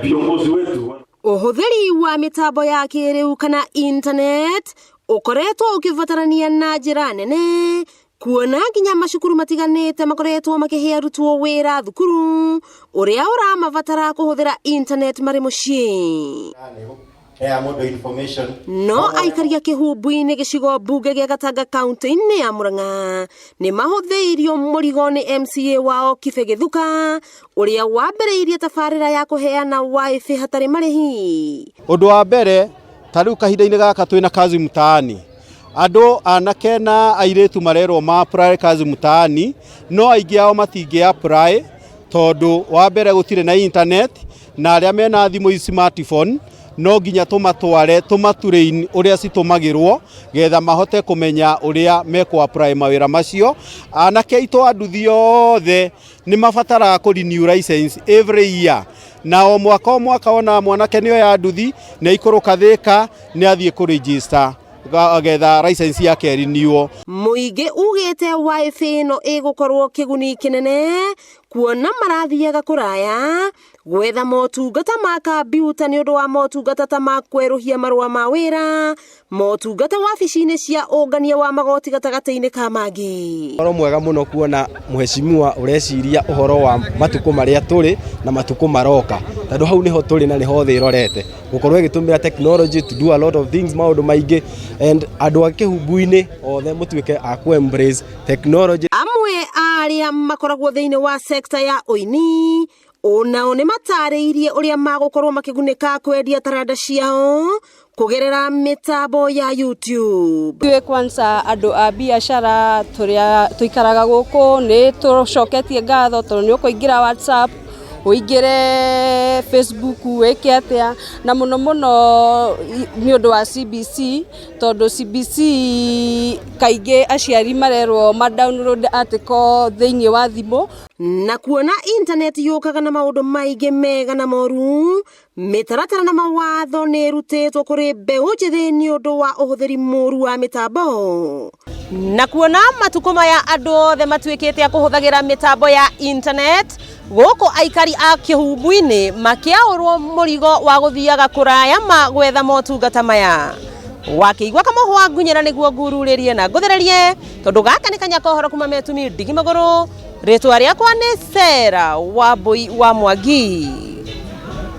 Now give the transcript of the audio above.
viongozi wetu. Uhuthiri wa mitambo ya kiiriu kana internet ukoretwo ukivatarania na njira nene, kuona nginya macukuru matiganite makoretwo makihe arutwo wira thukuru uria uramavatara kuhuthira internet mari mucii. No aikaria Kihumbu-ini gicigo bunge gia Gatanga kaunti-ini ya Murang'a ni mahuthiirio murigo ni MCA wao Kibe Githuka uria wambiriirie tabarira ya kuheana WIFI hatari marihi. Undu wa mbere tariu kahinda-ini gaka twina kazi mtaani, andu anake na airetu marerwo ma apply kazi mtaani, no aingi ao matingi apply tondu wa mbere gutire na internet, na aria mena thimu smartphone no nginya tumatware tumaturein uria citumagirwo getha mahote kumenya uria meko apply mawira macio. Anake ito anduthi othe ni mabatara ku renew license every year, na o mwaka ona mwanake niyo ya nduthi na ikuruka thika ni athie ku register getha license yake renew. Muingi ugite WIFI no igukorwo kiguni kinene, kuona marathiaga kuraya gwetha motungata ma kambiuta ni undu wa motungata ta makweruhia marua ma wira, motungata wabici-ini cia ungania wa magoti gatagati-ini ka mangi. Uhoro mwega muno kuona muheshimiwa ureciria uhoro wa matuko maria turi na matuko maroka, tondu hau niho turi na niho thi rorete gukorwo igitumira technology to do a lot of things, maundu maingi, and andu a Kihumbu-ini othe mutuike a ku embrace technology. Amwe aria makoragwo thiini wa sector ya uini onao ni matariirie uria magukorwo makigunika kwendia taranda ciao kugerera mitambo ya YouTube. Twe kwanza andu a biashara turia tuikaraga guku ni tucoketie ngatho tondu ni ukuingira WhatsApp, uingire Facebook, weke atia, na muno ni undu wa CBC tondu CBC kaingi aciari marerwo ma download article thiini wa thimu. Na kuona internet yukaga na maundu maingi mega na moru, mitaratara na mawatho ni rutitwo kuri mbeu njithi ni undu wa uhuthiri muru wa mitambo. Na kuona matuko maya andu othe matuikite a kuhuthagira mitambo ya internet, guku aikari a Kihumbu-ini makiaurwo murigo wa guthiaga kuraya ma gwetha motungata maya. Wakiigwa kamohwa ngunyera niguo ngururirie na nguthererie tondu gaka ni kanya kohoro kuma metumi ndigi maguru. Ritwa riakwa ni Sera wa Boi wa Mwangi.